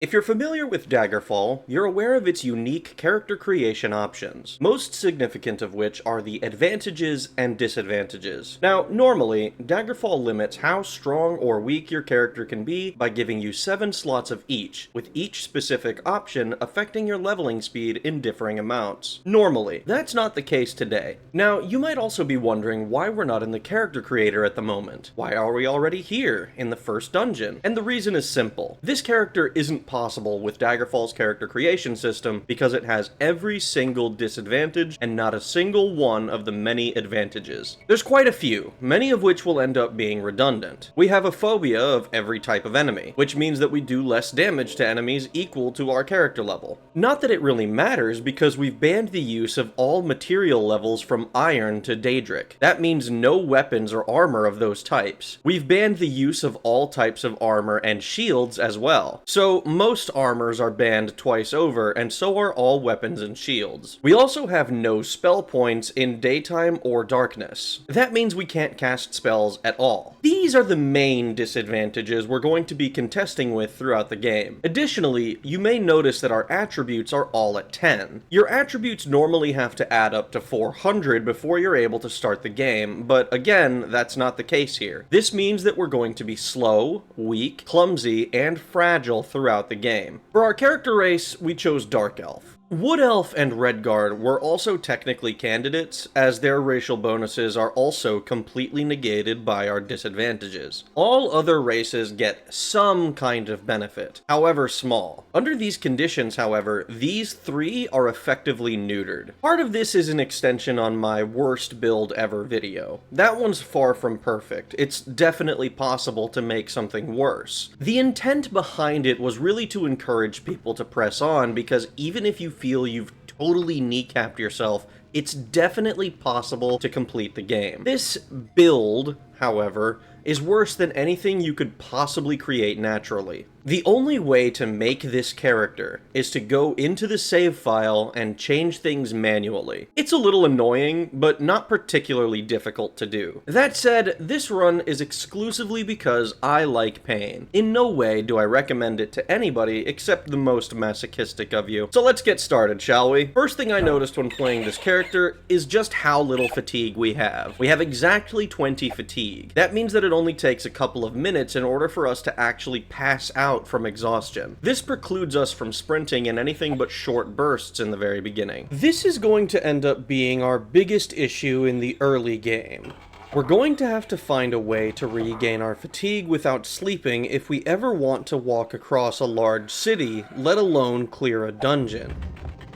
If you're familiar with Daggerfall, you're aware of its unique character creation options, most significant of which are the advantages and disadvantages. Now, normally, Daggerfall limits how strong or weak your character can be by giving you 7 slots of each, with each specific option affecting your leveling speed in differing amounts. Normally, that's not the case today. Now, you might also be wondering why we're not in the character creator at the moment. Why are we already here, in the first dungeon? And the reason is simple. This character isn't possible with Daggerfall's character creation system because it has every single disadvantage and not a single one of the many advantages. There's quite a few, many of which will end up being redundant. We have a phobia of every type of enemy, which means that we do less damage to enemies equal to our character level. Not that it really matters because we've banned the use of all material levels from Iron to Daedric. That means no weapons or armor of those types. We've banned the use of all types of armor and shields as well. So most armors are banned twice over, and so are all weapons and shields. We also have no spell points in daytime or darkness. That means we can't cast spells at all. These are the main disadvantages we're going to be contesting with throughout the game. Additionally, you may notice that our attributes are all at 10. Your attributes normally have to add up to 400 before you're able to start the game, but again, that's not the case here. This means that we're going to be slow, weak, clumsy, and fragile throughout the game. For our character race, we chose Dark Elf. Wood Elf and Redguard were also technically candidates, as their racial bonuses are also completely negated by our disadvantages. All other races get some kind of benefit, however small. Under these conditions, however, these 3 are effectively neutered. Part of this is an extension on my worst build ever video. That one's far from perfect. It's definitely possible to make something worse. The intent behind it was really to encourage people to press on, because even if you feel you've totally kneecapped yourself, it's definitely possible to complete the game. This build, however, is worse than anything you could possibly create naturally. The only way to make this character is to go into the save file and change things manually. It's a little annoying, but not particularly difficult to do. That said, this run is exclusively because I like pain. In no way do I recommend it to anybody except the most masochistic of you. So let's get started, shall we? First thing I noticed when playing this character is just how little fatigue we have. We have exactly 20 fatigue. That means that it only takes a couple of minutes in order for us to actually pass out from exhaustion. This precludes us from sprinting in anything but short bursts in the very beginning. This is going to end up being our biggest issue in the early game. We're going to have to find a way to regain our fatigue without sleeping if we ever want to walk across a large city, let alone clear a dungeon.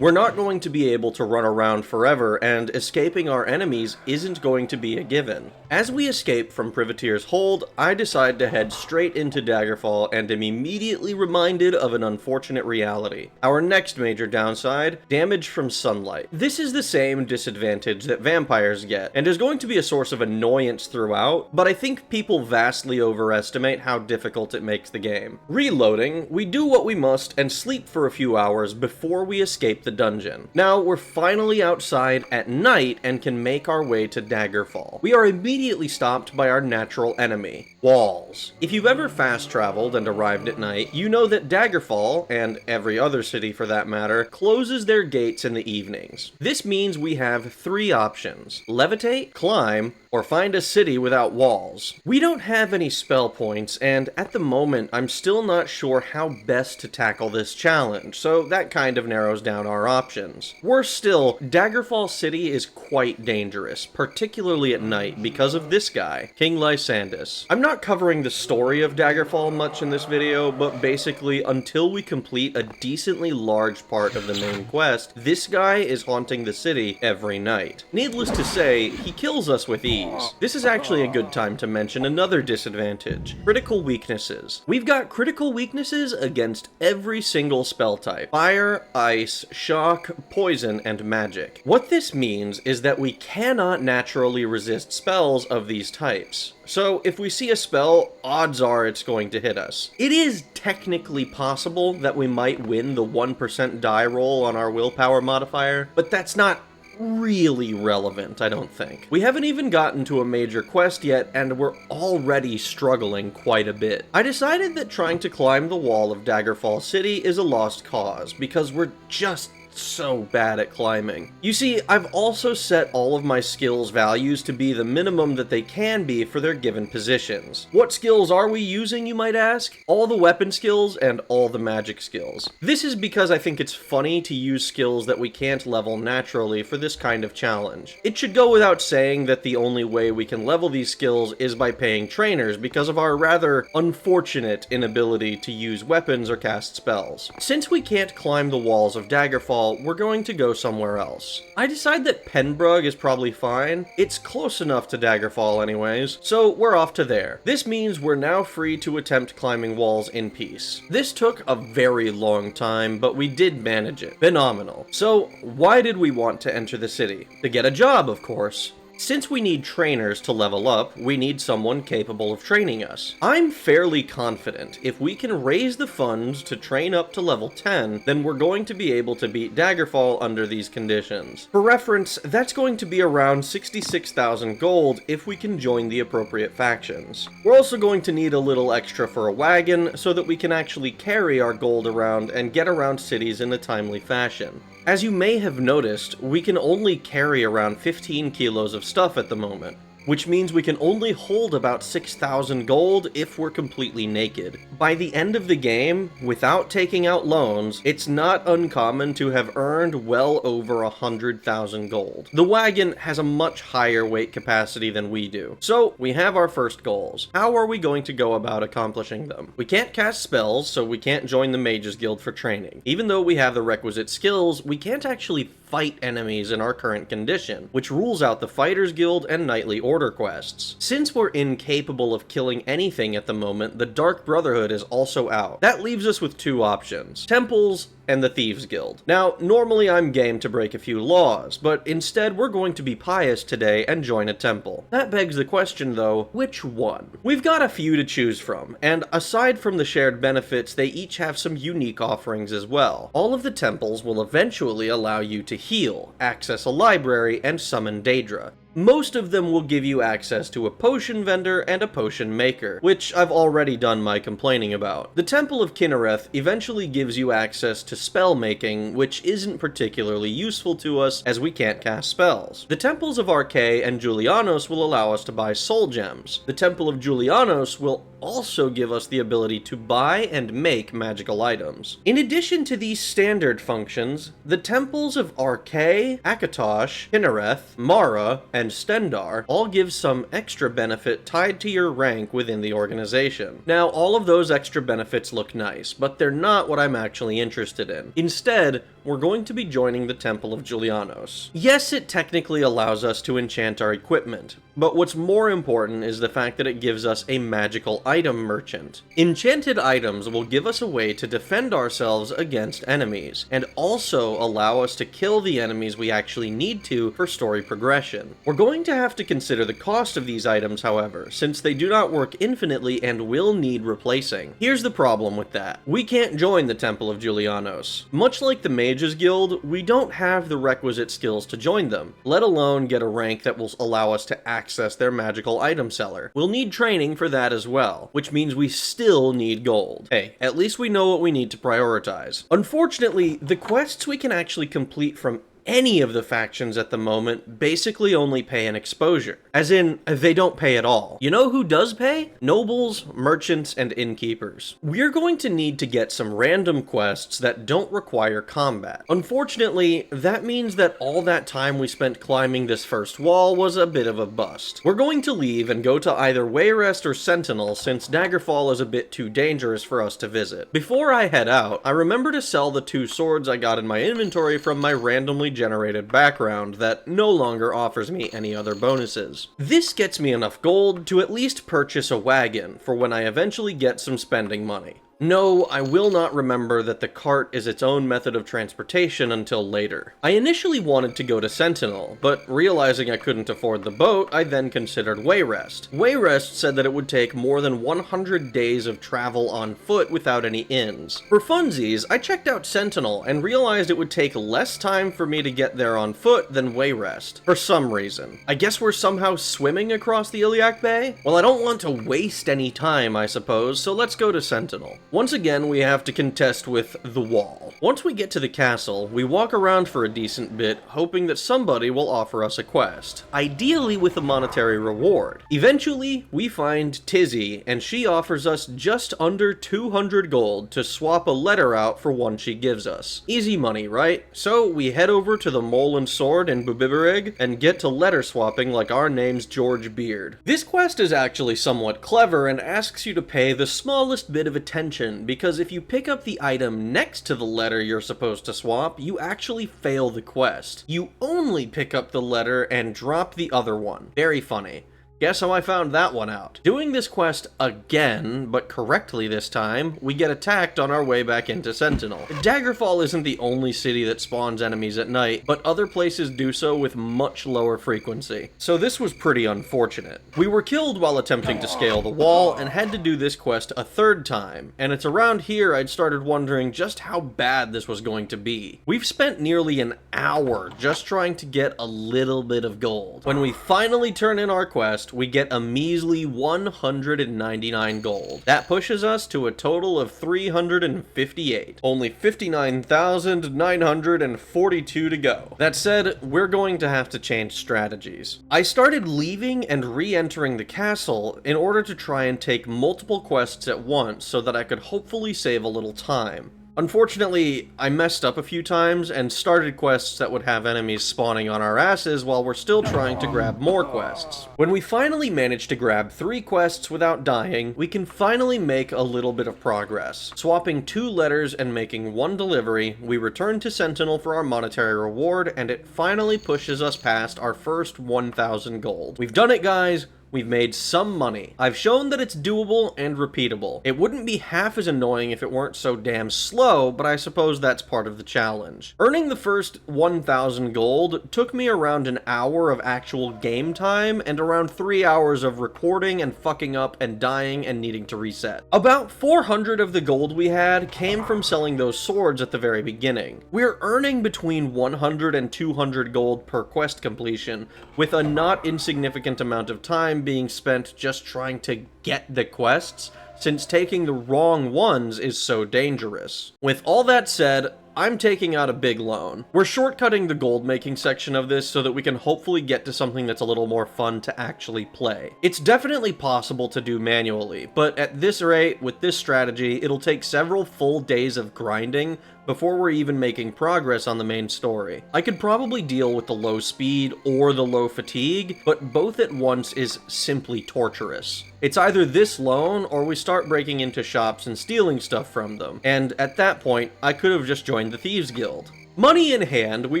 We're not going to be able to run around forever, and escaping our enemies isn't going to be a given. As we escape from Privateer's hold, I decide to head straight into Daggerfall and am immediately reminded of an unfortunate reality. Our next major downside, damage from sunlight. This is the same disadvantage that vampires get, and is going to be a source of annoyance throughout, but I think people vastly overestimate how difficult it makes the game. Reloading, we do what we must and sleep for a few hours before we escape the dungeon. Now, we're finally outside at night and can make our way to Daggerfall. We are immediately stopped by our natural enemy, walls. If you've ever fast traveled and arrived at night, you know that Daggerfall, and every other city for that matter, closes their gates in the evenings. This means we have 3 options: levitate, climb, or find a city without walls. We don't have any spell points, and at the moment, I'm still not sure how best to tackle this challenge, so that kind of narrows down our options. Worse still, Daggerfall City is quite dangerous, particularly at night, because of this guy, King Lysandis. I'm not covering the story of Daggerfall much in this video, but basically, until we complete a decently large part of the main quest, this guy is haunting the city every night. Needless to say, he kills us with ease. This is actually a good time to mention another disadvantage: critical weaknesses. We've got critical weaknesses against every single spell type: fire, ice, shock, poison, and magic. What this means is that we cannot naturally resist spells of these types. So if we see a spell, odds are it's going to hit us. It is technically possible that we might win the 1% die roll on our willpower modifier, but that's not really relevant, I don't think. We haven't even gotten to a major quest yet, and we're already struggling quite a bit. I decided that trying to climb the wall of Daggerfall City is a lost cause, because we're just so bad at climbing. You see, I've also set all of my skills values to be the minimum that they can be for their given positions. What skills are we using, you might ask? All the weapon skills and all the magic skills. This is because I think it's funny to use skills that we can't level naturally for this kind of challenge. It should go without saying that the only way we can level these skills is by paying trainers because of our rather unfortunate inability to use weapons or cast spells. Since we can't climb the walls of Daggerfall, we're going to go somewhere else. I decide that Penbrug is probably fine. It's close enough to Daggerfall anyways, so we're off to there. This means we're now free to attempt climbing walls in peace. This took a very long time, but we did manage it. Phenomenal. So, why did we want to enter the city? To get a job, of course. Since we need trainers to level up, we need someone capable of training us. I'm fairly confident if we can raise the funds to train up to level 10, then we're going to be able to beat Daggerfall under these conditions. For reference, that's going to be around 66,000 gold if we can join the appropriate factions. We're also going to need a little extra for a wagon so that we can actually carry our gold around and get around cities in a timely fashion. As you may have noticed, we can only carry around 15 kilos of stuff at the moment, which means we can only hold about 6,000 gold if we're completely naked. By the end of the game, without taking out loans, it's not uncommon to have earned well over 100,000 gold. The wagon has a much higher weight capacity than we do. So, we have our first goals. How are we going to go about accomplishing them? We can't cast spells, so we can't join the Mages Guild for training. Even though we have the requisite skills, we can't actually fight enemies in our current condition, which rules out the Fighters Guild and Knightly Order quests. Since we're incapable of killing anything at the moment, the Dark Brotherhood is also out. That leaves us with two options: temples and the Thieves Guild. Now, normally I'm game to break a few laws, but instead we're going to be pious today and join a temple. That begs the question though, which one? We've got a few to choose from, and aside from the shared benefits, they each have some unique offerings as well. All of the temples will eventually allow you to heal, access a library, and summon Daedra. Most of them will give you access to a potion vendor and a potion maker, which I've already done my complaining about. The Temple of Kinnereth eventually gives you access to spell making, which isn't particularly useful to us as we can't cast spells. The Temples of Archaea and Julianos will allow us to buy soul gems. The Temple of Julianos will also give us the ability to buy and make magical items. In addition to these standard functions, the Temples of Archaea, Akatosh, Kinnereth, Mara, and Stendar all give some extra benefit tied to your rank within the organization. Now, all of those extra benefits look nice, but they're not what I'm actually interested in. Instead, we're going to be joining the Temple of Julianos. Yes, it technically allows us to enchant our equipment, but what's more important is the fact that it gives us a magical item merchant. Enchanted items will give us a way to defend ourselves against enemies, and also allow us to kill the enemies we actually need to for story progression. We're going to have to consider the cost of these items, however, since they do not work infinitely and will need replacing. Here's the problem with that. We can't join the Temple of Julianos. Much like the Mages Guild, we don't have the requisite skills to join them, let alone get a rank that will allow us to access their magical item seller. We'll need training for that as well, which means we still need gold. Hey, at least we know what we need to prioritize. Unfortunately, the quests we can actually complete from any of the factions at the moment basically only pay an exposure. As in, they don't pay at all. You know who does pay? Nobles, merchants, and innkeepers. We're going to need to get some random quests that don't require combat. Unfortunately, that means that all that time we spent climbing this first wall was a bit of a bust. We're going to leave and go to either Wayrest or Sentinel since Daggerfall is a bit too dangerous for us to visit. Before I head out, I remember to sell the 2 swords I got in my inventory from my randomly generated background that no longer offers me any other bonuses. This gets me enough gold to at least purchase a wagon for when I eventually get some spending money. No, I will not remember that the cart is its own method of transportation until later. I initially wanted to go to Sentinel, but realizing I couldn't afford the boat, I then considered Wayrest. Wayrest said that it would take more than 100 days of travel on foot without any inns. For funsies, I checked out Sentinel and realized it would take less time for me to get there on foot than Wayrest, for some reason. I guess we're somehow swimming across the Iliac Bay? Well, I don't want to waste any time, I suppose, so let's go to Sentinel. Once again, we have to contest with the wall. Once we get to the castle, we walk around for a decent bit, hoping that somebody will offer us a quest, ideally with a monetary reward. Eventually, we find Tizzy, and she offers us just under 200 gold to swap a letter out for one she gives us. Easy money, right? So we head over to the Mole and Sword in Bubiberig and get to letter swapping like our name's George Beard. This quest is actually somewhat clever and asks you to pay the smallest bit of attention, because if you pick up the item next to the letter you're supposed to swap, you actually fail the quest. You only pick up the letter and drop the other one. Very funny. Guess how I found that one out. Doing this quest again, but correctly this time, we get attacked on our way back into Sentinel. Daggerfall isn't the only city that spawns enemies at night, but other places do so with much lower frequency. So this was pretty unfortunate. We were killed while attempting to scale the wall, and had to do this quest a third time, and it's around here I'd started wondering just how bad this was going to be. We've spent nearly an hour just trying to get a little bit of gold. When we finally turn in our quest, we get a measly 199 gold. That pushes us to a total of 358. Only 59,942 to go. That said, we're going to have to change strategies. I started leaving and re-entering the castle in order to try and take multiple quests at once so that I could hopefully save a little time. Unfortunately, I messed up a few times and started quests that would have enemies spawning on our asses while we're still trying to grab more quests. When we finally manage to grab 3 quests without dying, we can finally make a little bit of progress. Swapping 2 letters and making 1 delivery, we return to Sentinel for our monetary reward, and it finally pushes us past our first 1,000 gold. We've done it, guys! We've made some money. I've shown that it's doable and repeatable. It wouldn't be half as annoying if it weren't so damn slow, but I suppose that's part of the challenge. Earning the first 1,000 gold took me around an hour of actual game time and around 3 hours of recording and fucking up and dying and needing to reset. About 400 of the gold we had came from selling those swords at the very beginning. We're earning between 100 and 200 gold per quest completion, with a not insignificant amount of time being spent just trying to get the quests, since taking the wrong ones is so dangerous. With all that said, I'm taking out a big loan. We're shortcutting the gold making section of this so that we can hopefully get to something that's a little more fun to actually play. It's definitely possible to do manually, but at this rate, with this strategy, it'll take several full days of grinding before we're even making progress on the main story. I could probably deal with the low speed or the low fatigue, but both at once is simply torturous. It's either this loan or we start breaking into shops and stealing stuff from them, and at that point, I could have just joined the Thieves Guild. Money in hand, we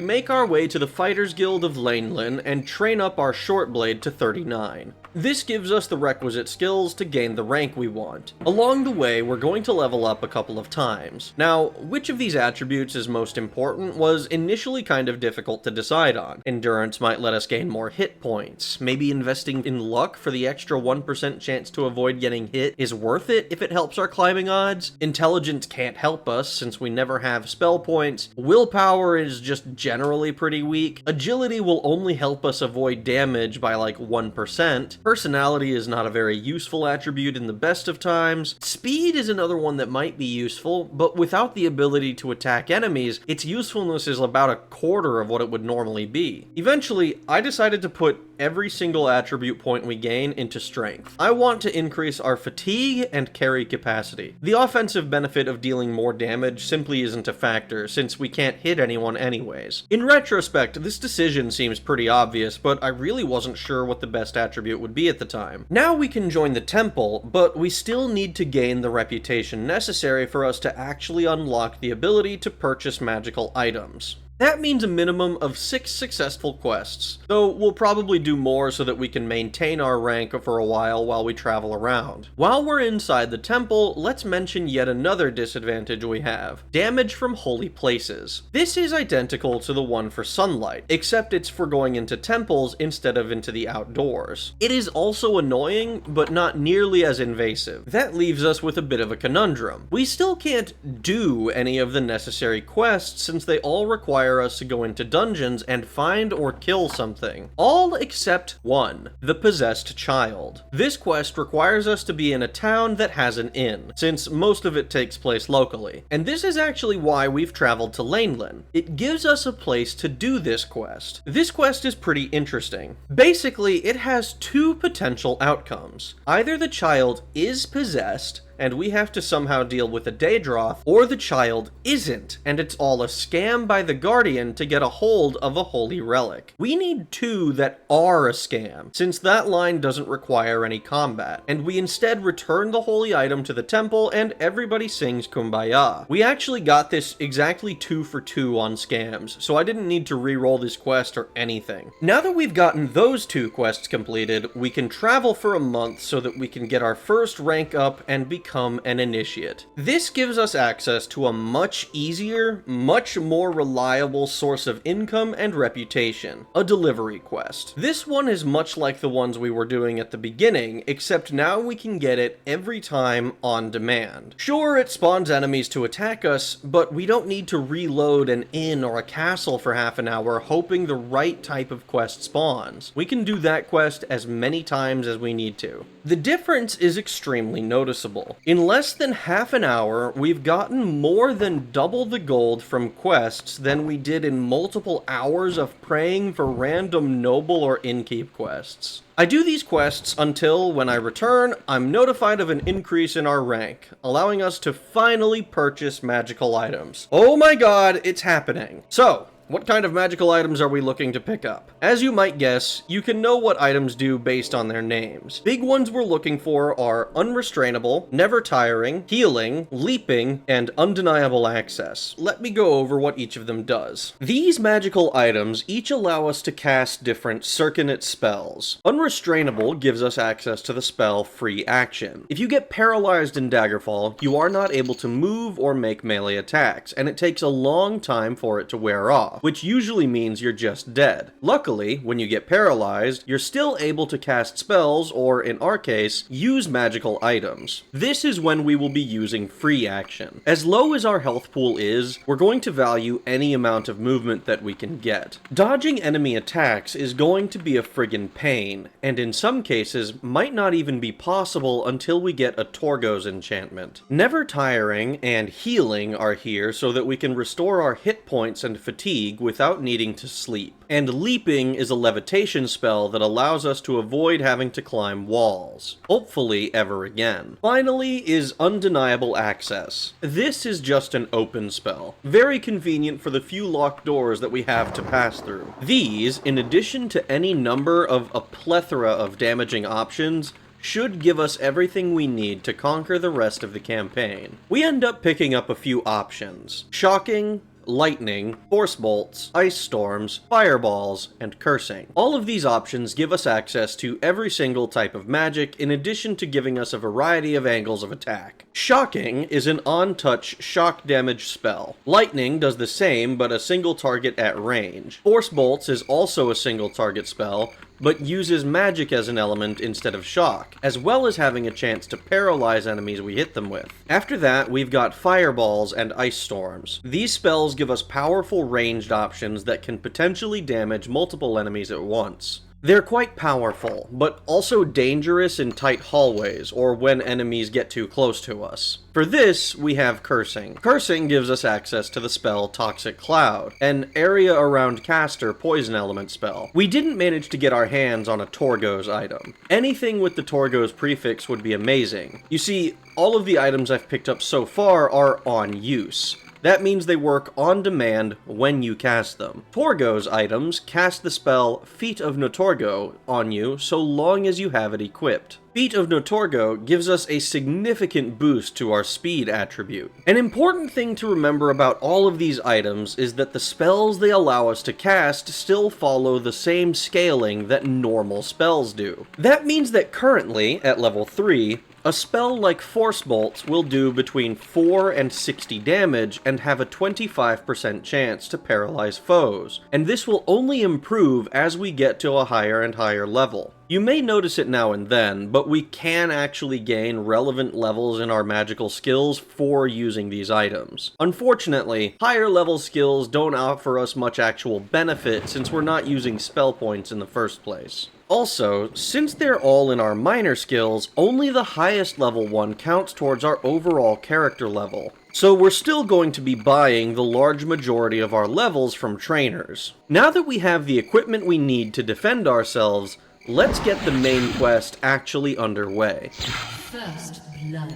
make our way to the Fighters Guild of Laneland and train up our short blade to 39. This gives us the requisite skills to gain the rank we want. Along the way, we're going to level up a couple of times. Now, which of these attributes is most important was initially kind of difficult to decide on. Endurance might let us gain more hit points. Maybe investing in luck for the extra 1% chance to avoid getting hit is worth it if it helps our climbing odds. Intelligence can't help us since we never have spell points. Willpower is just generally pretty weak. Agility will only help us avoid damage by like 1%. Personality is not a very useful attribute in the best of times. Speed is another one that might be useful, but without the ability to attack enemies, its usefulness is about a quarter of what it would normally be. Eventually, I decided to put every single attribute point we gain into strength. I want to increase our fatigue and carry capacity. The offensive benefit of dealing more damage simply isn't a factor, since we can't hit anyone anyways. In retrospect, this decision seems pretty obvious, but I really wasn't sure what the best attribute would be at the time. Now we can join the temple, but we still need to gain the reputation necessary for us to actually unlock the ability to purchase magical items. That means a minimum of 6 successful quests, though we'll probably do more so that we can maintain our rank for a while we travel around. While we're inside the temple, let's mention yet another disadvantage we have: damage from holy places. This is identical to the one for sunlight, except it's for going into temples instead of into the outdoors. It is also annoying, but not nearly as invasive. That leaves us with a bit of a conundrum. We still can't do any of the necessary quests since they all require us to go into dungeons and find or kill something. All except one: the possessed child. This quest requires us to be in a town that has an inn, since most of it takes place locally. And this is actually why we've traveled to Laneland. It gives us a place to do this quest. This quest is pretty interesting. Basically, it has two potential outcomes. Either the child is possessed, and we have to somehow deal with a Daedroth, or the child isn't, and it's all a scam by the Guardian to get a hold of a holy relic. We need two that are a scam, since that line doesn't require any combat, and we instead return the holy item to the temple and everybody sings Kumbaya. We actually got this exactly 2 for 2 on scams, so I didn't need to re-roll this quest or anything. Now that we've gotten those 2 quests completed, we can travel for a month so that we can get our first rank up and become an initiate. This gives us access to a much easier, much more reliable source of income and reputation: a delivery quest. This one is much like the ones we were doing at the beginning, except now we can get it every time on demand. Sure, it spawns enemies to attack us, but we don't need to reload an inn or a castle for half an hour hoping the right type of quest spawns. We can do that quest as many times as we need to. The difference is extremely noticeable. In less than half an hour, we've gotten more than double the gold from quests than we did in multiple hours of praying for random noble or innkeep quests. I do these quests until, when I return, I'm notified of an increase in our rank, allowing us to finally purchase magical items. Oh my god, it's happening. So, what kind of magical items are we looking to pick up? As you might guess, you can know what items do based on their names. Big ones we're looking for are Unrestrainable, Never Tiring, Healing, Leaping, and Undeniable Access. Let me go over what each of them does. These magical items each allow us to cast different circuit spells. Unrestrainable gives us access to the spell Free Action. If you get paralyzed in Daggerfall, you are not able to move or make melee attacks, and it takes a long time for it to wear off, which usually means you're just dead. Luckily, when you get paralyzed, you're still able to cast spells, or in our case, use magical items. This is when we will be using Free Action. As low as our health pool is, we're going to value any amount of movement that we can get. Dodging enemy attacks is going to be a friggin' pain, and in some cases, might not even be possible until we get a Torgo's enchantment. Never Tiring and Healing are here so that we can restore our hit points and fatigue without needing to sleep. And Leaping is a levitation spell that allows us to avoid having to climb walls. Hopefully ever again. Finally is Undeniable Access. This is just an open spell. Very convenient for the few locked doors that we have to pass through. These, in addition to any number of a plethora of damaging options, should give us everything we need to conquer the rest of the campaign. We end up picking up a few options: Shocking, Lightning, Force Bolts, Ice Storms, Fireballs, and Cursing. All of these options give us access to every single type of magic, in addition to giving us a variety of angles of attack. Shocking is an on-touch shock damage spell. Lightning does the same, but a single target at range. Force Bolts is also a single target spell, but uses magic as an element instead of shock, as well as having a chance to paralyze enemies we hit them with. After that, we've got Fireballs and Ice Storms. These spells give us powerful ranged options that can potentially damage multiple enemies at once. They're quite powerful, but also dangerous in tight hallways, or when enemies get too close to us. For this, we have Cursing. Cursing gives us access to the spell Toxic Cloud, an area around caster poison element spell. We didn't manage to get our hands on a Torgo's item. Anything with the Torgo's prefix would be amazing. You see, all of the items I've picked up so far are on use. That means they work on demand when you cast them. Torgo's items cast the spell Feet of Notorgo on you so long as you have it equipped. Feet of Notorgo gives us a significant boost to our speed attribute. An important thing to remember about all of these items is that the spells they allow us to cast still follow the same scaling that normal spells do. That means that currently, at level 3, a spell like Force Bolt will do between 4 and 60 damage and have a 25% chance to paralyze foes, and this will only improve as we get to a higher and higher level. You may notice it now and then, but we can actually gain relevant levels in our magical skills for using these items. Unfortunately, higher level skills don't offer us much actual benefit since we're not using spell points in the first place. Also, since they're all in our minor skills, only the highest level one counts towards our overall character level. So we're still going to be buying the large majority of our levels from trainers. Now that we have the equipment we need to defend ourselves, let's get the main quest actually underway. First blood.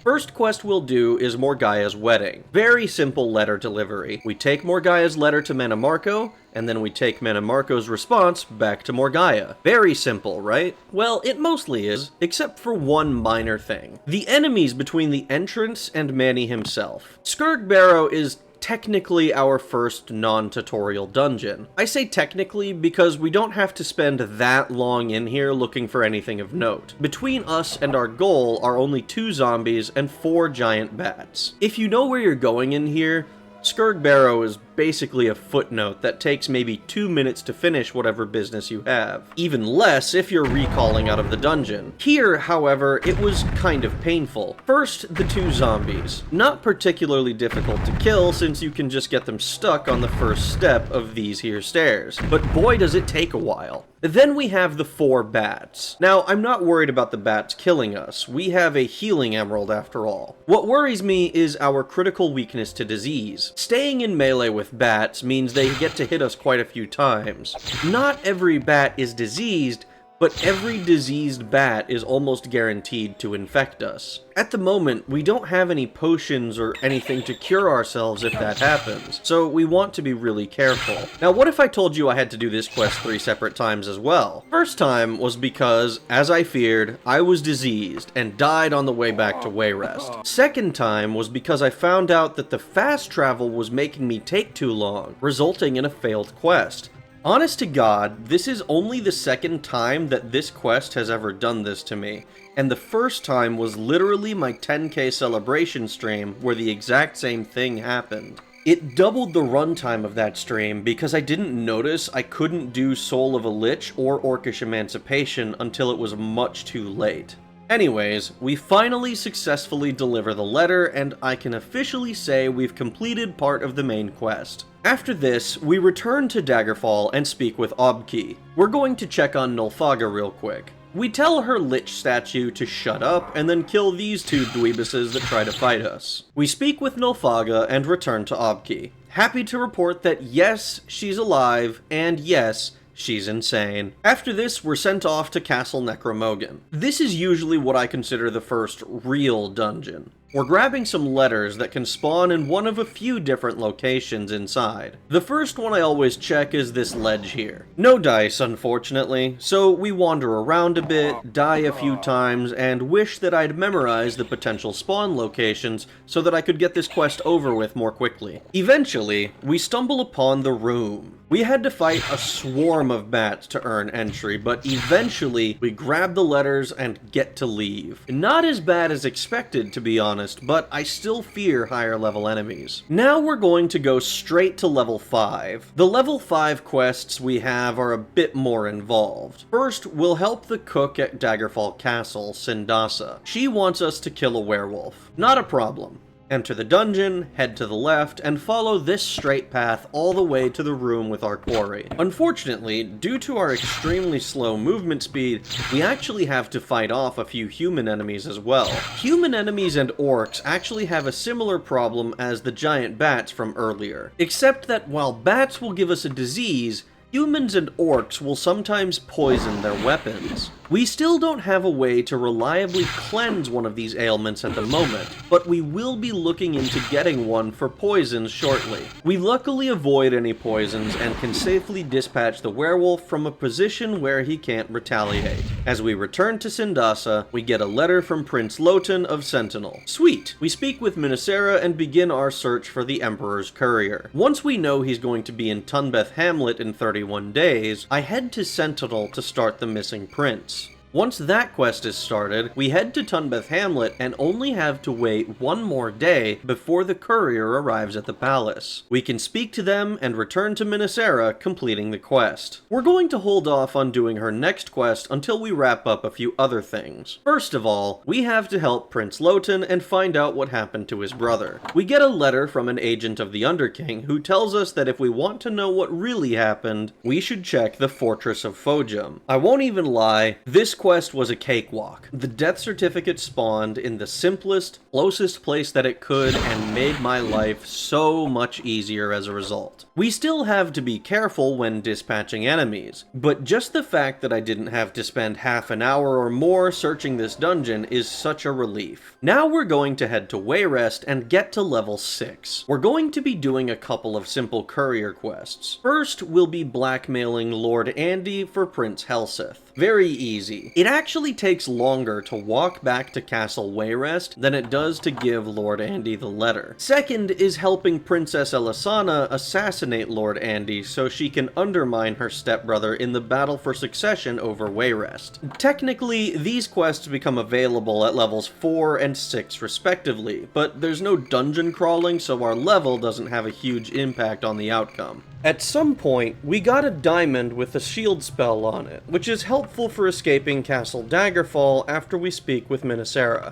First quest we'll do is Morgaia's wedding. Very simple letter delivery. We take Morgaia's letter to Mannimarco, and then we take Mannimarco's response back to Morgaia. Very simple, right? Well, it mostly is, except for one minor thing. The enemies between the entrance and Manny himself. Skurg Barrow is technically our first non-tutorial dungeon. I say technically because we don't have to spend that long in here looking for anything of note. Between us and our goal are only 2 zombies and 4 giant bats. If you know where you're going in here, Skurg Barrow is basically a footnote that takes maybe 2 minutes to finish whatever business you have. Even less if you're recalling out of the dungeon. Here, however, it was kind of painful. First, the 2 zombies. Not particularly difficult to kill since you can just get them stuck on the first step of these here stairs. But boy does it take a while. Then we have the 4 bats. Now, I'm not worried about the bats killing us. We have a healing emerald after all. What worries me is our critical weakness to disease. Staying in melee with bats means they get to hit us quite a few times. Not every bat is diseased, but every diseased bat is almost guaranteed to infect us. At the moment, we don't have any potions or anything to cure ourselves if that happens, so we want to be really careful. Now, what if I told you I had to do this quest 3 separate times as well? First time was because, as I feared, I was diseased and died on the way back to Wayrest. Second time was because I found out that the fast travel was making me take too long, resulting in a failed quest. Honest to God, this is only the second time that this quest has ever done this to me, and the first time was literally my 10k celebration stream where the exact same thing happened. It doubled the runtime of that stream because I didn't notice I couldn't do Soul of a Lich or Orcish Emancipation until it was much too late. Anyways, we finally successfully deliver the letter, and I can officially say we've completed part of the main quest. After this, we return to Daggerfall and speak with Obki. We're going to check on Nulfaga real quick. We tell her Lich statue to shut up, and then kill these 2 dweebuses that try to fight us. We speak with Nulfaga and return to Obki. Happy to report that yes, she's alive, and yes, she's insane. After this, we're sent off to Castle Necromogan. This is usually what I consider the first real dungeon. We're grabbing some letters that can spawn in one of a few different locations inside. The first one I always check is this ledge here. No dice, unfortunately, so we wander around a bit, die a few times, and wish that I'd memorized the potential spawn locations so that I could get this quest over with more quickly. Eventually, we stumble upon the room. We had to fight a swarm of bats to earn entry, but eventually we grab the letters and get to leave. Not as bad as expected, to be honest, but I still fear higher level enemies. Now we're going to go straight to level 5. The level 5 quests we have are a bit more involved. First, we'll help the cook at Daggerfall Castle, Sindasa. She wants us to kill a werewolf. Not a problem. Enter the dungeon, head to the left, and follow this straight path all the way to the room with our quarry. Unfortunately, due to our extremely slow movement speed, we actually have to fight off a few human enemies as well. Human enemies and orcs actually have a similar problem as the giant bats from earlier, except that while bats will give us a disease, Humans and orcs will sometimes poison their weapons. We still don't have a way to reliably cleanse one of these ailments at the moment, but we will be looking into getting one for poisons shortly. We luckily avoid any poisons and can safely dispatch the werewolf from a position where he can't retaliate. As we return to Sindasa, we get a letter from Prince Lotan of Sentinel. Sweet! We speak with Minnesera and begin our search for the Emperor's courier. Once we know he's going to be in Tunbeth Hamlet in 31 days, I head to Sentinel to start the missing prince. Once that quest is started, we head to Tunbeth Hamlet and only have to wait one more day before the courier arrives at the palace. We can speak to them and return to Minnesera, completing the quest. We're going to hold off on doing her next quest until we wrap up a few other things. First of all, we have to help Prince Lotan and find out what happened to his brother. We get a letter from an agent of the Underking who tells us that if we want to know what really happened, we should check the Fortress of Fojum. I won't even lie, this quest was a cakewalk. The death certificate spawned in the simplest, closest place that it could and made my life so much easier as a result. We still have to be careful when dispatching enemies, but just the fact that I didn't have to spend half an hour or more searching this dungeon is such a relief. Now we're going to head to Wayrest and get to level 6. We're going to be doing a couple of simple courier quests. First, we'll be blackmailing Lord Andy for Prince Helseth. Very easy. It actually takes longer to walk back to Castle Wayrest than it does to give Lord Andy the letter. Second is helping Princess Elisana assassinate Lord Andy so she can undermine her stepbrother in the battle for succession over Wayrest. Technically, these quests become available at levels 4 and 6 respectively, but there's no dungeon crawling, so our level doesn't have a huge impact on the outcome. At some point, we got a diamond with a shield spell on it, which is helpful for escaping Castle Daggerfall after we speak with Minnesera.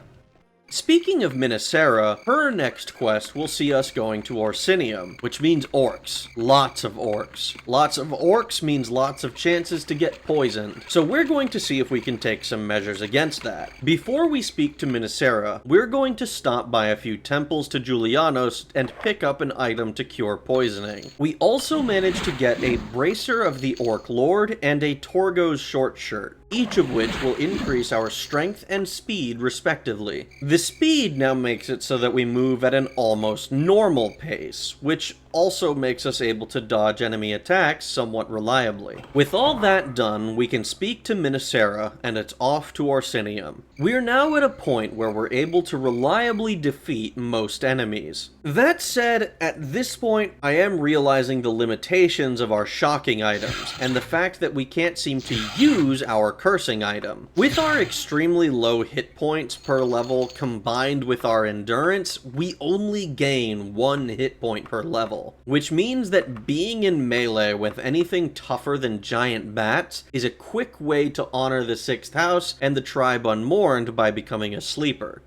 Speaking of Minnesera, her next quest will see us going to Orsinium, which means orcs. Lots of orcs. Lots of orcs means lots of chances to get poisoned, so we're going to see if we can take some measures against that. Before we speak to Minnesera, we're going to stop by a few temples to Julianos and pick up an item to cure poisoning. We also managed to get a Bracer of the Orc Lord and a Torgo's short shirt, each of which will increase our strength and speed respectively. The speed now makes it so that we move at an almost normal pace, which also makes us able to dodge enemy attacks somewhat reliably. With all that done, we can speak to Minnesera, and it's off to Orsinium. We're now at a point where we're able to reliably defeat most enemies. That said, at this point, I am realizing the limitations of our shocking items, and the fact that we can't seem to use our cursing item. With our extremely low hit points per level combined with our endurance, we only gain 1 hit point per level, which means that being in melee with anything tougher than giant bats is a quick way to honor the 6th house and the tribe unmourned by becoming a sleeper.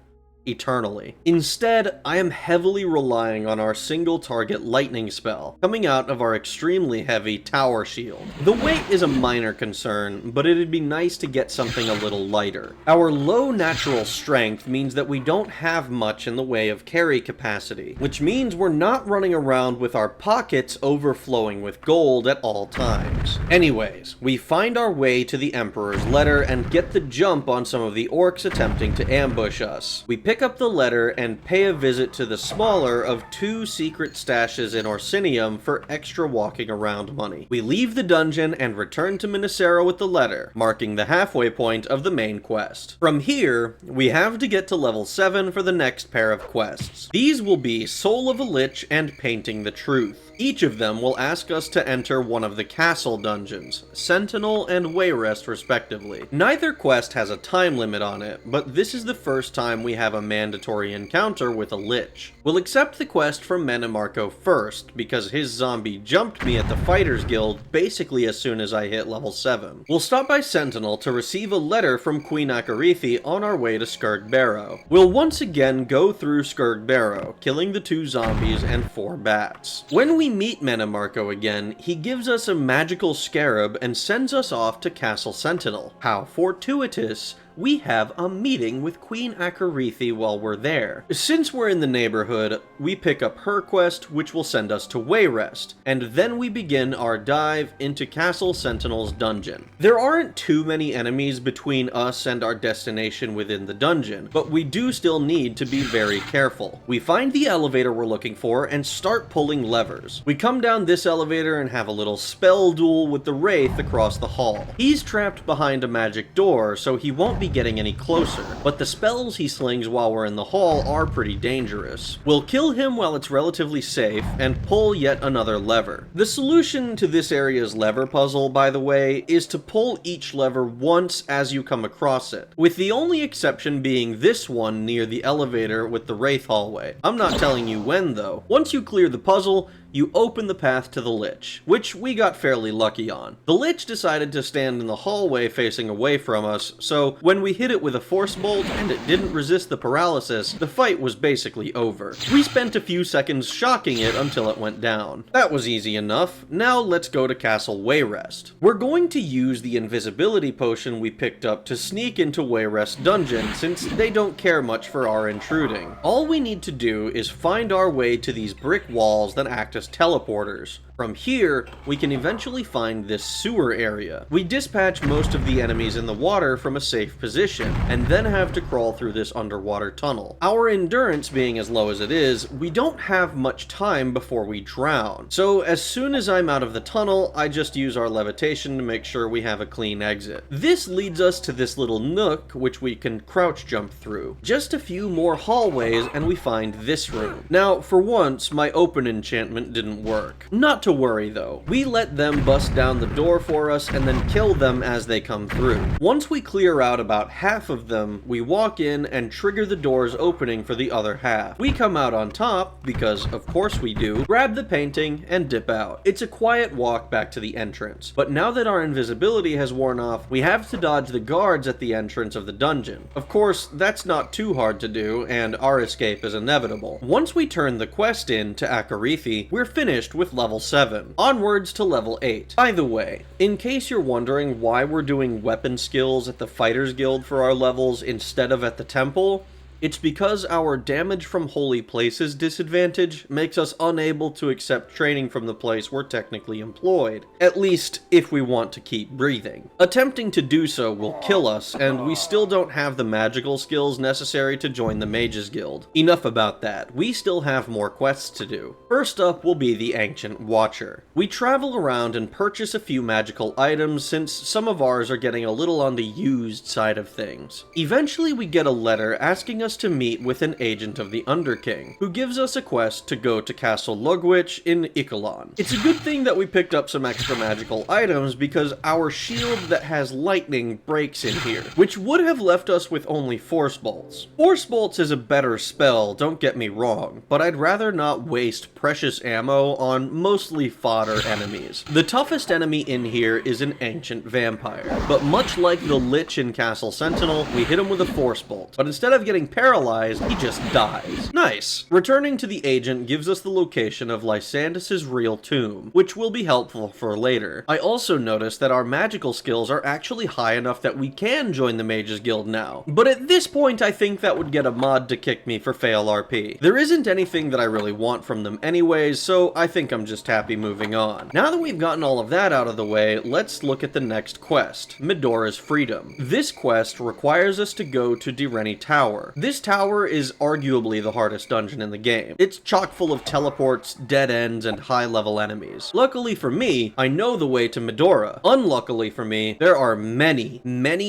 Eternally. Instead, I am heavily relying on our single target lightning spell, coming out of our extremely heavy tower shield. The weight is a minor concern, but it'd be nice to get something a little lighter. Our low natural strength means that we don't have much in the way of carry capacity, which means we're not running around with our pockets overflowing with gold at all times. Anyways, we find our way to the Emperor's letter and get the jump on some of the orcs attempting to ambush us. We pick up the letter and pay a visit to the smaller of 2 secret stashes in Orsinium for extra walking around money. We leave the dungeon and return to Minnesera with the letter, marking the halfway point of the main quest. From here, we have to get to level 7 for the next pair of quests. These will be Soul of a Lich and Painting the Truth. Each of them will ask us to enter one of the castle dungeons, Sentinel and Wayrest respectively. Neither quest has a time limit on it, but this is the first time we have a mandatory encounter with a Lich. We'll accept the quest from Mannimarco first, because his zombie jumped me at the Fighters Guild basically as soon as I hit level 7. We'll stop by Sentinel to receive a letter from Queen Akarithi on our way to Skirg Barrow. We'll once again go through Skirg Barrow, killing the 2 zombies and 4 bats. When we meet Mannimarco again, he gives us a magical scarab and sends us off to Castle Sentinel. How fortuitous! we have a meeting with Queen Akarethi while we're there. Since we're in the neighborhood, we pick up her quest, which will send us to Wayrest, and then we begin our dive into Castle Sentinel's dungeon. There aren't too many enemies between us and our destination within the dungeon, but we do still need to be very careful. We find the elevator we're looking for and start pulling levers. We come down this elevator and have a little spell duel with the Wraith across the hall. He's trapped behind a magic door, so he won't be getting any closer, but the spells he slings while we're in the hall are pretty dangerous. We'll kill him while it's relatively safe and pull yet another lever. The solution to this area's lever puzzle, by the way, is to pull each lever once as you come across it, with the only exception being this one near the elevator with the Wraith hallway. I'm not telling you when though. Once you clear the puzzle, you open the path to the Lich, which we got fairly lucky on. The Lich decided to stand in the hallway facing away from us, so when we hit it with a force bolt and it didn't resist the paralysis, the fight was basically over. We spent a few seconds shocking it until it went down. That was easy enough. Now let's go to Castle Wayrest. We're going to use the invisibility potion we picked up to sneak into Wayrest dungeon, since they don't care much for our intruding. All we need to do is find our way to these brick walls that act as teleporters. From here, we can eventually find this sewer area. We dispatch most of the enemies in the water from a safe position, and then have to crawl through this underwater tunnel. Our endurance being as low as it is, we don't have much time before we drown. So as soon as I'm out of the tunnel, I just use our levitation to make sure we have a clean exit. This leads us to this little nook, which we can crouch jump through. Just a few more hallways, and we find this room. Now, for once, my open enchantment didn't work. Not to worry though. We let them bust down the door for us and then kill them as they come through. Once we clear out about half of them, we walk in and trigger the doors opening for the other half. We come out on top, because of course we do, grab the painting, and dip out. It's a quiet walk back to the entrance, but now that our invisibility has worn off, we have to dodge the guards at the entrance of the dungeon. Of course, that's not too hard to do, and our escape is inevitable. Once we turn the quest in to Akarethi, we're finished with level 7. Onwards to level 8. By the way, in case you're wondering why we're doing weapon skills at the Fighters Guild for our levels instead of at the temple, it's because our damage from holy places disadvantage makes us unable to accept training from the place we're technically employed, at least if we want to keep breathing. Attempting to do so will kill us, and we still don't have the magical skills necessary to join the Mages Guild. Enough about that, we still have more quests to do. First up will be the Ancient Watcher. We travel around and purchase a few magical items since some of ours are getting a little on the used side of things. Eventually we get a letter asking us to meet with an agent of the Underking, who gives us a quest to go to Castle Lugwich in Ichalon. It's a good thing that we picked up some extra magical items because our shield that has lightning breaks in here, which would have left us with only Force Bolts. Force Bolts is a better spell, don't get me wrong, but I'd rather not waste precious ammo on mostly fodder enemies. The toughest enemy in here is an ancient vampire, but much like the Lich in Castle Sentinel, we hit him with a Force Bolt, but instead of getting paralyzed, he just dies. Nice! Returning to the agent gives us the location of Lysandis' real tomb, which will be helpful for later. I also noticed that our magical skills are actually high enough that we can join the Mages Guild now, but at this point I think that would get a mod to kick me for fail RP. There isn't anything that I really want from them anyways, so I think I'm just happy moving on. Now that we've gotten all of that out of the way, let's look at the next quest, Medora's Freedom. This quest requires us to go to Direni Tower. This tower is arguably the hardest dungeon in the game. It's chock full of teleports, dead ends, and high-level enemies. Luckily for me, I know the way to Medora. Unluckily for me, there are many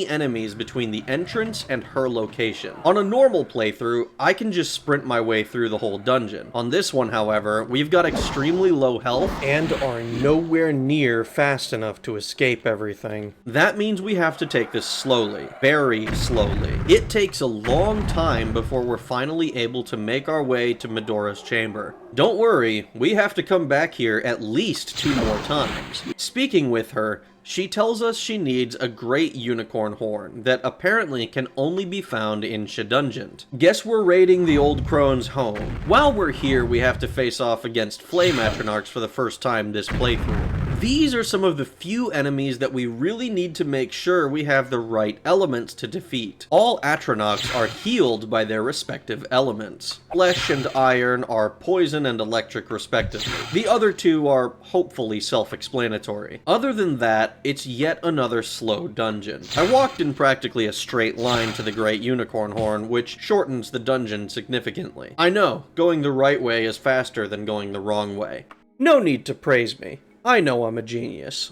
enemies between the entrance and her location. On a normal playthrough, I can just sprint my way through the whole dungeon. On this one, however, we've got extremely low health and are nowhere near fast enough to escape everything. That means we have to take this slowly, very slowly. It takes a long time before we're finally able to make our way to Medora's chamber. Don't worry, we have to come back here at least 2 more times. Speaking with her, she tells us she needs a great unicorn horn that apparently can only be found in Shedungeant. Guess we're raiding the old crone's home. While we're here, we have to face off against flame atronarchs for the first time this playthrough. These are some of the few enemies that we really need to make sure we have the right elements to defeat. All Atronachs are healed by their respective elements. Flesh and iron are poison and electric respectively. The other two are hopefully self-explanatory. Other than that, it's yet another slow dungeon. I walked in practically a straight line to the Great Unicorn Horn, which shortens the dungeon significantly. I know, going the right way is faster than going the wrong way. No need to praise me. I know I'm a genius.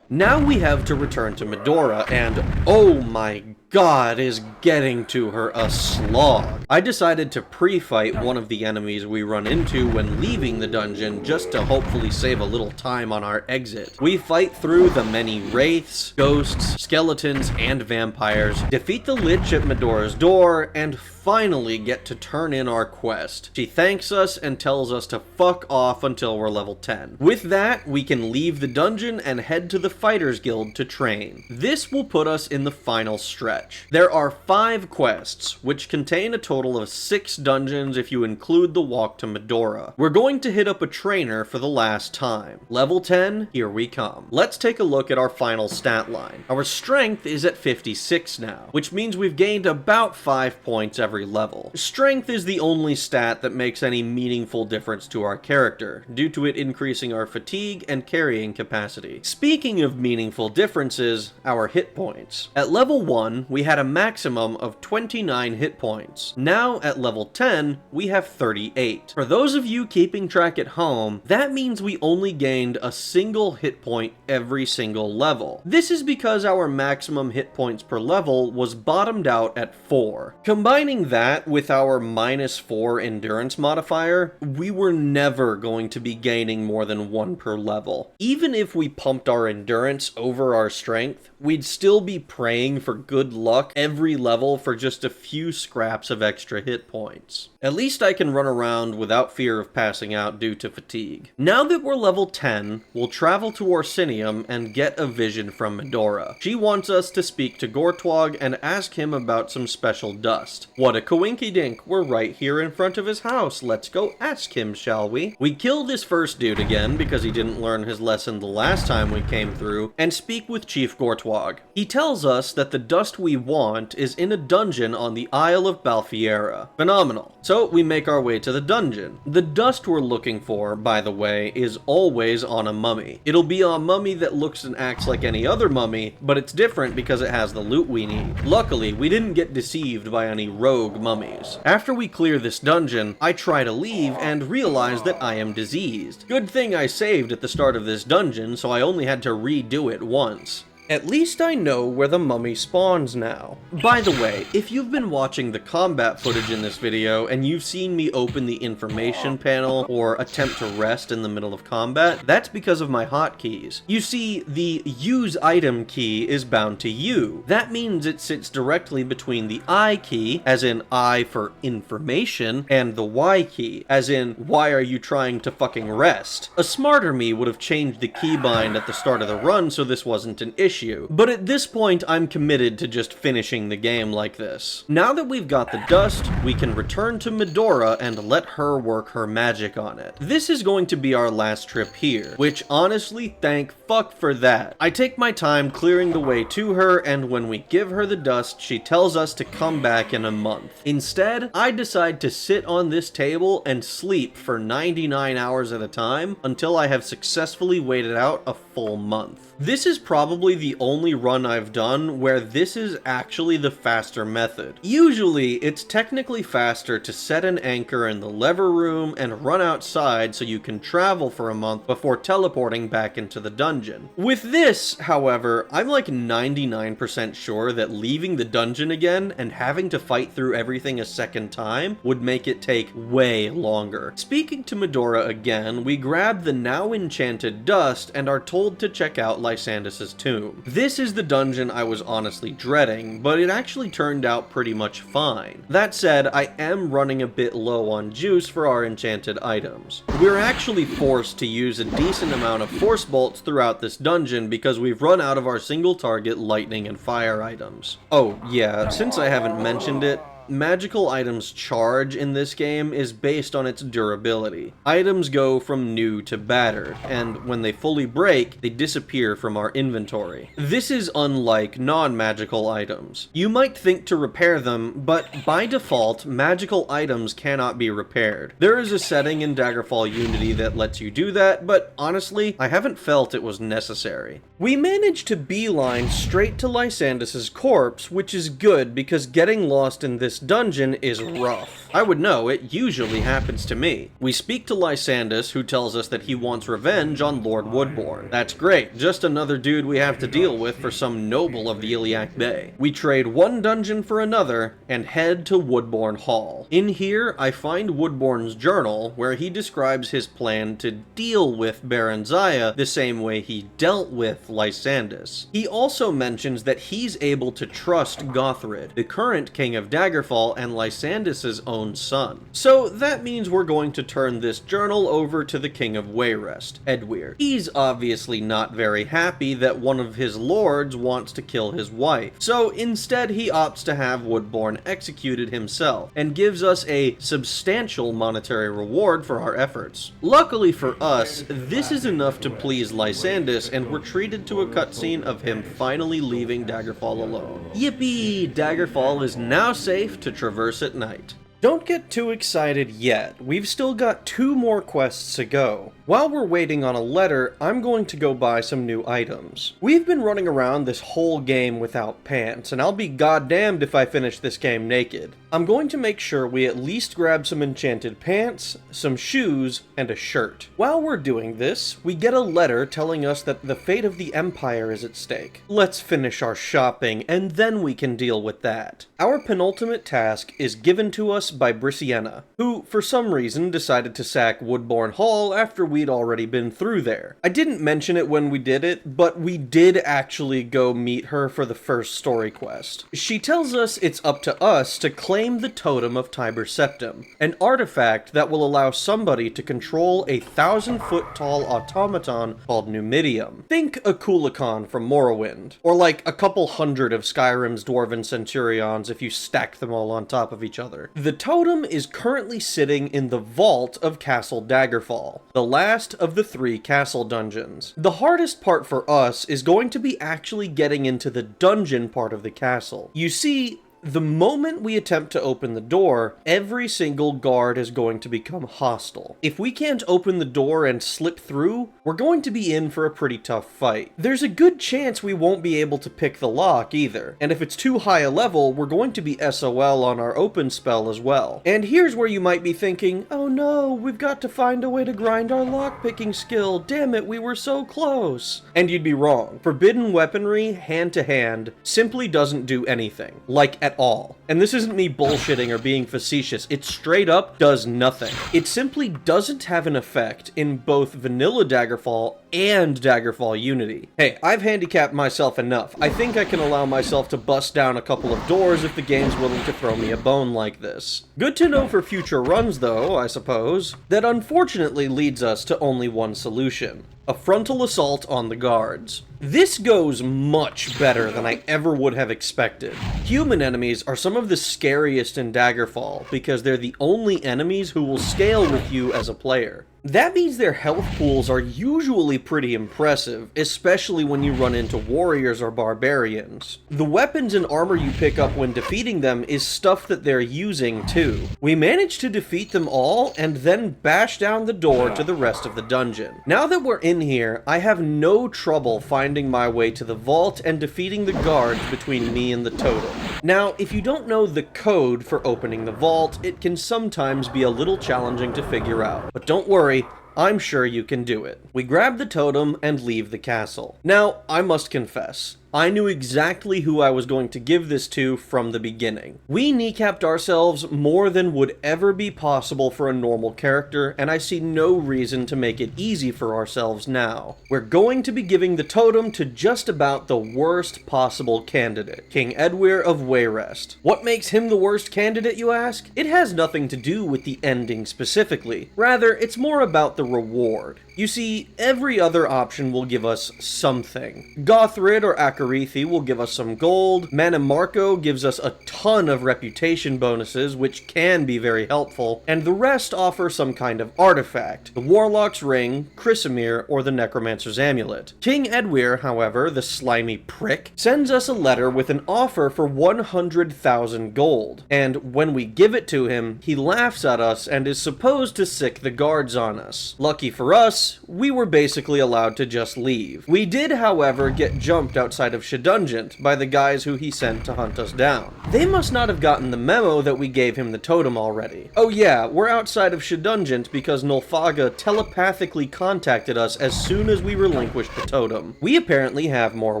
Now we have to return to Medora, and oh my god, is getting to her a slog. I decided to pre-fight one of the enemies we run into when leaving the dungeon just to hopefully save a little time on our exit. We fight through the many wraiths, ghosts, skeletons, and vampires, defeat the Lich at Medora's door, and finally get to turn in our quest. She thanks us and tells us to fuck off until we're level 10. With that, we can leave the dungeon and head to the Fighters Guild to train. This will put us in the final stretch. There are 5 quests, which contain a total of 6 dungeons if you include the walk to Medora. We're going to hit up a trainer for the last time. Level 10, here we come. Let's take a look at our final stat line. Our strength is at 56 now, which means we've gained about 5 points every level. Strength is the only stat that makes any meaningful difference to our character, due to it increasing our fatigue and carrying capacity. Speaking of meaningful differences, our hit points. At level 1, we had a maximum of 29 hit points. Now at level 10, we have 38. For those of you keeping track at home, that means we only gained a single hit point every single level. This is because our maximum hit points per level was bottomed out at 4. Combining that with our -4 endurance modifier, we were never going to be gaining more than 1 per level. Even if we pumped our endurance over our strength, we'd still be praying for good luck every level for just a few scraps of extra hit points. At least I can run around without fear of passing out due to fatigue. Now that we're level 10, we'll travel to Orsinium and get a vision from Medora. She wants us to speak to Gortwog and ask him about some special dust. What a coinkydink, we're right here in front of his house. Let's go ask him, shall we? We kill this first dude again because he didn't learn his lesson the last time we came through, and speak with Chief Gortwog. He tells us that the dust we want is in a dungeon on the Isle of Balfiera. Phenomenal. So we make our way to the dungeon. The dust we're looking for, by the way, is always on a mummy. It'll be on a mummy that looks and acts like any other mummy, but it's different because it has the loot we need. Luckily, we didn't get deceived by any rogue mummies. After we clear this dungeon, I try to leave and realize that I am diseased. Good thing I saved at the start of this dungeon, so I only had to redo it once. At least I know where the mummy spawns now. By the way, if you've been watching the combat footage in this video and you've seen me open the information panel or attempt to rest in the middle of combat, that's because of my hotkeys. You see, the use item key is bound to U. That means it sits directly between the I key, as in I for information, and the Y key, as in why are you trying to fucking rest? A smarter me would have changed the keybind at the start of the run so this wasn't an issue. But at this point, I'm committed to just finishing the game like this. Now that we've got the dust, we can return to Medora and let her work her magic on it. This is going to be our last trip here, which honestly, thank fuck for that. I take my time clearing the way to her, and when we give her the dust, she tells us to come back in a month. Instead, I decide to sit on this table and sleep for 99 hours at a time until I have successfully waited out a full month. This is probably the only run I've done where this is actually the faster method. Usually, it's technically faster to set an anchor in the lever room and run outside so you can travel for a month before teleporting back into the dungeon. With this, however, I'm like 99% sure that leaving the dungeon again and having to fight through everything a second time would make it take way longer. Speaking to Medora again, we grab the now enchanted dust and are told to check out Lysandis' tomb. This is the dungeon I was honestly dreading, but it actually turned out pretty much fine. That said, I am running a bit low on juice for our enchanted items. We're actually forced to use a decent amount of force bolts throughout this dungeon because we've run out of our single target lightning and fire items. Oh yeah, since I haven't mentioned it, magical items' charge in this game is based on its durability. Items go from new to battered, and when they fully break, they disappear from our inventory. This is unlike non-magical items. You might think to repair them, but by default, magical items cannot be repaired. There is a setting in Daggerfall Unity that lets you do that, but honestly, I haven't felt it was necessary. We managed to beeline straight to Lysandis' corpse, which is good because getting lost in this dungeon is rough. I would know, it usually happens to me. We speak to Lysandis, who tells us that he wants revenge on Lord Woodbourne. That's great, just another dude we have to deal with for some noble of the Iliac Bay. We trade one dungeon for another, and head to Woodbourne Hall. In here, I find Woodbourne's journal, where he describes his plan to deal with Baron Zaya the same way he dealt with Lysandis. He also mentions that he's able to trust Gothrid, the current king of Daggerfall and Lysandis' own son. So that means we're going to turn this journal over to the king of Wayrest, Edwir. He's obviously not very happy that one of his lords wants to kill his wife, so instead he opts to have Woodbourne executed himself, and gives us a substantial monetary reward for our efforts. Luckily for us, this is enough to please Lysandis, and we're treated to a cutscene of him finally leaving Daggerfall alone. Yippee! Daggerfall is now safe to traverse at night. Don't get too excited yet, we've still got 2 more quests to go. While we're waiting on a letter, I'm going to go buy some new items. We've been running around this whole game without pants, and I'll be goddamned if I finish this game naked. I'm going to make sure we at least grab some enchanted pants, some shoes, and a shirt. While we're doing this, we get a letter telling us that the fate of the Empire is at stake. Let's finish our shopping, and then we can deal with that. Our penultimate task is given to us by Briscienna, who, for some reason, decided to sack Woodbourne Hall after we'd already been through there. I didn't mention it when we did it, but we did actually go meet her for the first story quest. She tells us it's up to us to claim the totem of Tiber Septim, an artifact that will allow somebody to control a 1,000-foot-tall automaton called Numidium. Think a Kulikon from Morrowind, or like a couple hundred of Skyrim's Dwarven Centurions if you stack them all on top of each other. The totem is currently sitting in the vault of Castle Daggerfall, the last of the 3 castle dungeons. The hardest part for us is going to be actually getting into the dungeon part of the castle. You see, the moment we attempt to open the door, every single guard is going to become hostile. If we can't open the door and slip through, we're going to be in for a pretty tough fight. There's a good chance we won't be able to pick the lock either, and if it's too high a level, we're going to be SOL on our open spell as well. And here's where you might be thinking, oh no, we've got to find a way to grind our lockpicking skill, damn it, we were so close. And you'd be wrong. Forbidden weaponry, hand to hand, simply doesn't do anything. Like at all. And this isn't me bullshitting or being facetious, it straight up does nothing. It simply doesn't have an effect in both vanilla Daggerfall and Daggerfall Unity. Hey, I've handicapped myself enough. I think I can allow myself to bust down a couple of doors if the game's willing to throw me a bone like this. Good to know for future runs though, I suppose. That unfortunately leads us to only one solution. A frontal assault on the guards. This goes much better than I ever would have expected. Human enemies are some of the scariest in Daggerfall because they're the only enemies who will scale with you as a player. That means their health pools are usually pretty impressive, especially when you run into warriors or barbarians. The weapons and armor you pick up when defeating them is stuff that they're using too. We managed to defeat them all and then bash down the door to the rest of the dungeon. Now that we're in here, I have no trouble finding my way to the vault and defeating the guards between me and the totem. Now, if you don't know the code for opening the vault, it can sometimes be a little challenging to figure out. But don't worry, I'm sure you can do it. We grab the totem and leave the castle. Now, I must confess, I knew exactly who I was going to give this to from the beginning. We kneecapped ourselves more than would ever be possible for a normal character, and I see no reason to make it easy for ourselves now. We're going to be giving the totem to just about the worst possible candidate, King Edwir of Wayrest. What makes him the worst candidate, you ask? It has nothing to do with the ending specifically. Rather, it's more about the reward. You see, every other option will give us something. Gothrid or Akarithi will give us some gold, Manimarco gives us a ton of reputation bonuses, which can be very helpful, and the rest offer some kind of artifact, the Warlock's Ring, Chrysamere, or the Necromancer's Amulet. King Edwir, however, the slimy prick, sends us a letter with an offer for 100,000 gold, and when we give it to him, he laughs at us and is supposed to sick the guards on us. Lucky for us, we were basically allowed to just leave. We did, however, get jumped outside of Shedungent by the guys who he sent to hunt us down. They must not have gotten the memo that we gave him the totem already. Oh yeah, we're outside of Shedungent because Nulfaga telepathically contacted us as soon as we relinquished the totem. We apparently have more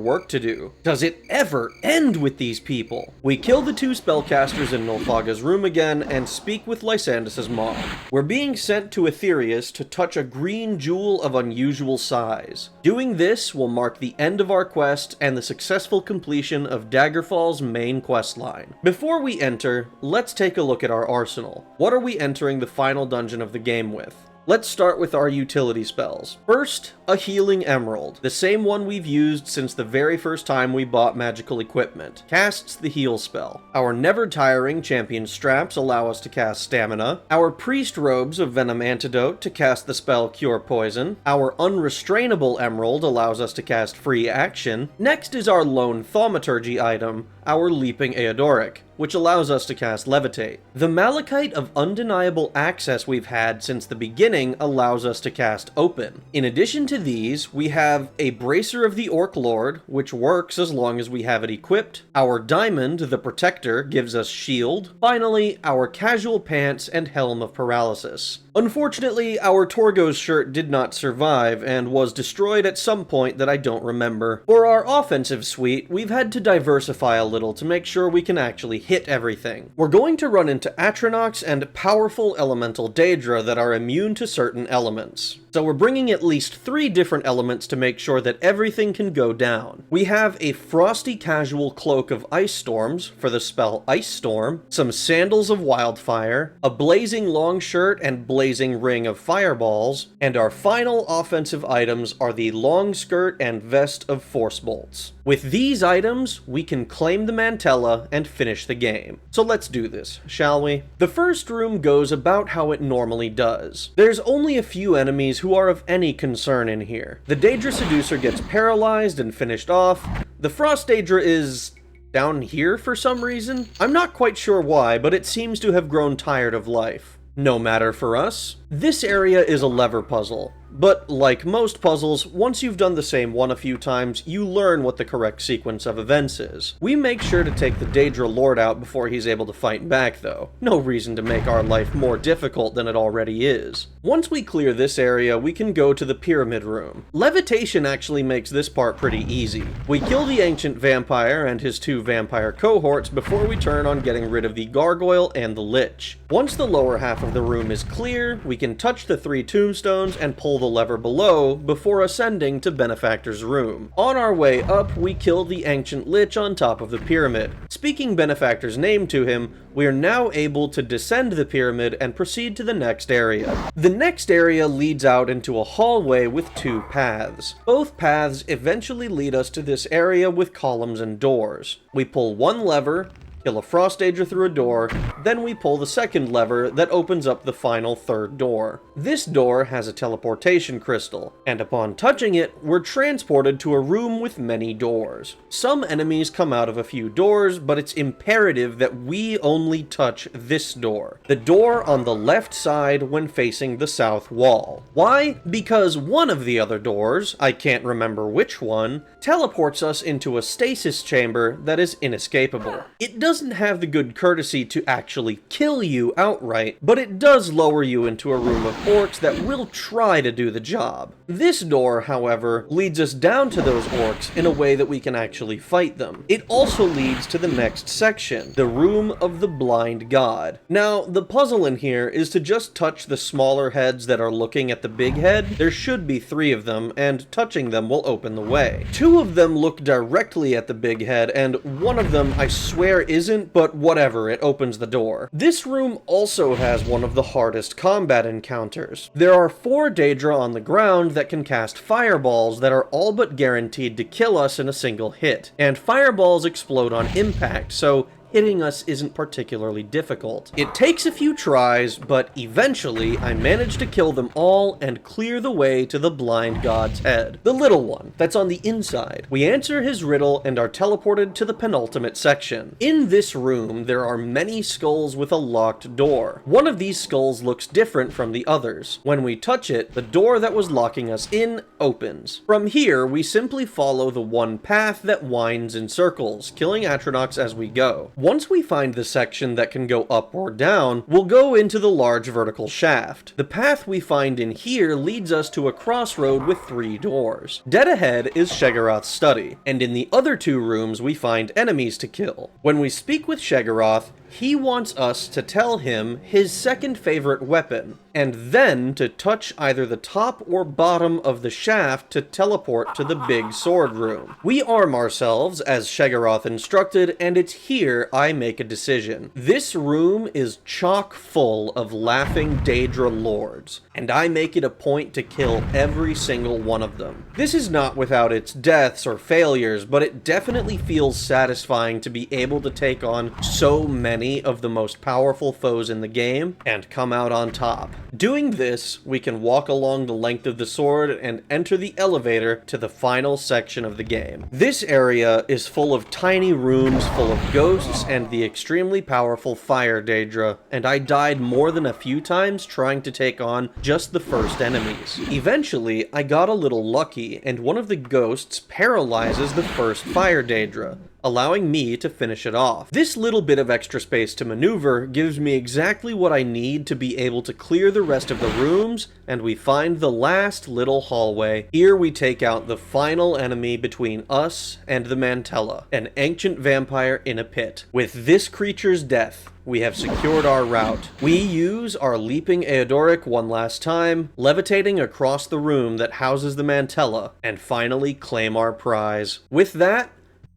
work to do. Does it ever end with these people? We kill the 2 spellcasters in Nulfaga's room again and speak with Lysandis' mom. We're being sent to Aetherius to touch a green jewel of unusual size. Doing this will mark the end of our quest and the successful completion of Daggerfall's main questline. Before we enter, let's take a look at our arsenal. What are we entering the final dungeon of the game with? Let's start with our utility spells. First, a Healing Emerald, the same one we've used since the very first time we bought magical equipment. Casts the heal spell. Our never-tiring champion straps allow us to cast stamina. Our priest robes of venom antidote to cast the spell Cure Poison. Our unrestrainable emerald allows us to cast free action. Next is our lone thaumaturgy item, our Leaping Eodoric, which allows us to cast Levitate. The Malachite of undeniable access we've had since the beginning allows us to cast Open. In addition to these, we have a Bracer of the Orc Lord, which works as long as we have it equipped. Our Diamond, the Protector, gives us Shield. Finally, our Casual Pants and Helm of Paralysis. Unfortunately, our Torgo's shirt did not survive and was destroyed at some point that I don't remember. For our offensive suite, we've had to diversify a little to make sure we can actually hit everything. We're going to run into Atronachs and powerful elemental Daedra that are immune to certain elements. So we're bringing at least 3 different elements to make sure that everything can go down. We have a Frosty Casual Cloak of Ice Storms for the spell Ice Storm, some Sandals of Wildfire, a Blazing Long Shirt and Blazing Ring of Fireballs, and our final offensive items are the Long Skirt and Vest of Force Bolts. With these items, we can claim the Mantella and finish the game. So let's do this, shall we? The first room goes about how it normally does. There's only a few enemies who are of any concern in here. The Daedra Seducer gets paralyzed and finished off. The Frost Daedra is down here for some reason. I'm not quite sure why, but it seems to have grown tired of life. No matter for us. This area is a lever puzzle. But like most puzzles, once you've done the same one a few times, you learn what the correct sequence of events is. We make sure to take the Daedra Lord out before he's able to fight back, though. No reason to make our life more difficult than it already is. Once we clear this area, we can go to the Pyramid Room. Levitation actually makes this part pretty easy. We kill the Ancient Vampire and his 2 vampire cohorts before we turn on getting rid of the Gargoyle and the Lich. Once the lower half of the room is clear, we can touch the 3 tombstones and pull the lever below before ascending to Benefactor's room. On our way up, we kill the Ancient Lich on top of the pyramid. Speaking Benefactor's name to him, we are now able to descend the pyramid and proceed to the next area. The next area leads out into a hallway with 2 paths. Both paths eventually lead us to this area with columns and doors. We pull one lever, kill a Frost Daedra through a door, then we pull the second lever that opens up the final 3rd door. This door has a teleportation crystal, and upon touching it, we're transported to a room with many doors. Some enemies come out of a few doors, but it's imperative that we only touch this door. The door on the left side when facing the south wall. Why? Because one of the other doors, I can't remember which one, teleports us into a stasis chamber that is inescapable. It doesn't have the good courtesy to actually kill you outright, but it does lower you into a room of orcs that will try to do the job. This door, however, leads us down to those orcs in a way that we can actually fight them. It also leads to the next section, the Room of the Blind God. Now, the puzzle in here is to just touch the smaller heads that are looking at the big head. There should be 3 of them, and touching them will open the way. 2 of them look directly at the big head, and one of them, I swear, is isn't, but whatever, it opens the door. This room also has one of the hardest combat encounters. There are 4 Daedra on the ground that can cast fireballs that are all but guaranteed to kill us in a single hit, and fireballs explode on impact, so hitting us isn't particularly difficult. It takes a few tries, but eventually I manage to kill them all and clear the way to the blind god's head. The little one, that's on the inside. We answer his riddle and are teleported to the penultimate section. In this room, there are many skulls with a locked door. One of these skulls looks different from the others. When we touch it, the door that was locking us in opens. From here, we simply follow the one path that winds in circles, killing Atronachs as we go. Once we find the section that can go up or down, we'll go into the large vertical shaft. The path we find in here leads us to a crossroad with 3 doors. Dead ahead is Shegaroth's study, and in the other 2 rooms we find enemies to kill. When we speak with Shegaroth, he wants us to tell him his second favorite weapon, and then to touch either the top or bottom of the shaft to teleport to the big sword room. We arm ourselves as Shegaroth instructed, and it's here I make a decision. This room is chock full of laughing Daedra lords, and I make it a point to kill every single one of them. This is not without its deaths or failures, but it definitely feels satisfying to be able to take on so many of the most powerful foes in the game and come out on top. Doing this, we can walk along the length of the sword and enter the elevator to the final section of the game. This area is full of tiny rooms full of ghosts and the extremely powerful fire Daedra, and I died more than a few times trying to take on just the first enemies. Eventually, I got a little lucky, and one of the ghosts paralyzes the first fire Daedra, allowing me to finish it off. This little bit of extra space to maneuver gives me exactly what I need to be able to clear the rest of the rooms, and we find the last little hallway. Here we take out the final enemy between us and the Mantella, an ancient vampire in a pit. With this creature's death, we have secured our route. We use our leaping Eodoric one last time, levitating across the room that houses the Mantella, and finally claim our prize. With that,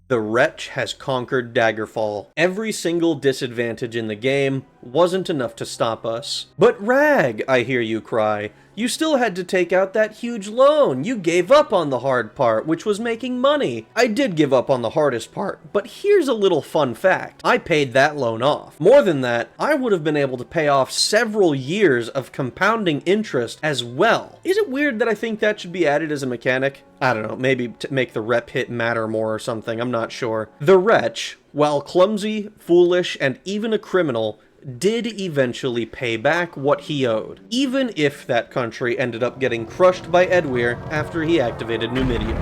the wretch has conquered Daggerfall. Every single disadvantage in the game wasn't enough to stop us. But Rag, I hear you cry, you still had to take out that huge loan. You gave up on the hard part, which was making money. I did give up on the hardest part, but here's a little fun fact. I paid that loan off. More than that, I would have been able to pay off several years of compounding interest as well. Is it weird that I think that should be added as a mechanic? I don't know, maybe to make the rep hit matter more or something, I'm not sure. The wretch, while clumsy, foolish, and even a criminal, did eventually pay back what he owed, even if that country ended up getting crushed by Edwyr after he activated Numidia.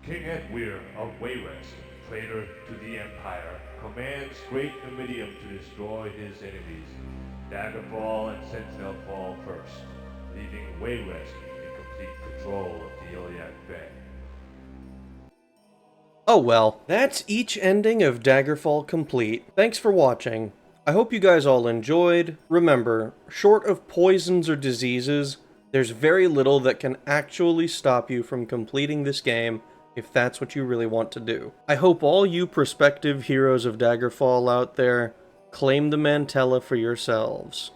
King Edwyr of Wayrest, traitor to the Empire, commands Great Numidium to destroy his enemies. Daggerfall and Sentinel fall first, leaving Wayrest in complete control of the Iliad Bay. Oh well, that's each ending of Daggerfall complete. Thanks for watching. I hope you guys all enjoyed. Remember, short of poisons or diseases, there's very little that can actually stop you from completing this game if that's what you really want to do. I hope all you prospective heroes of Daggerfall out there claim the Mantella for yourselves.